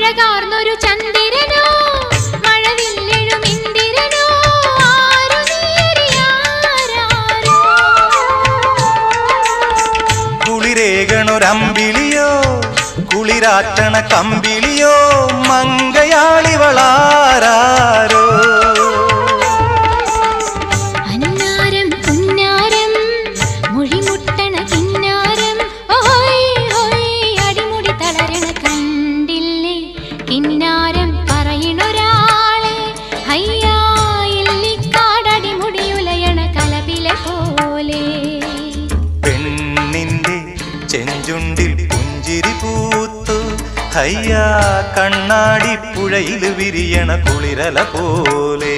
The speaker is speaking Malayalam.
അഴകാർന്നൊരു ചന്ദ്രനോ മഴവില്ലെഴും ഇന്ദിരനോ ആരു നീരിയാരാരോ കുളിരേകണൊരമ്പിളിയോ കുളിരാറ്റണ കമ്പിളിയോ മങ്കയാളിവളാരോ അന്നാരം പുന്നാരം മൊഴിമുട്ടണ കിന്നാരം ഓയ് ഓയ് അടിമുടി തളരണ കണ്ടില്ലേ കിന്നാരം പറയണൊരാളെ ഹയ്യാ ഇല്ലിക്കാടടിമുടിയുലയണ കലപില പോലെ പെണ്ണിന്റെ ചെഞ്ചുണ്ടിൽ പുഞ്ചിരി പൂത്തു ഹയ്യാ കണ്ണാടി പുഴയിൽ വിരിയണ കുളിരല പോലെ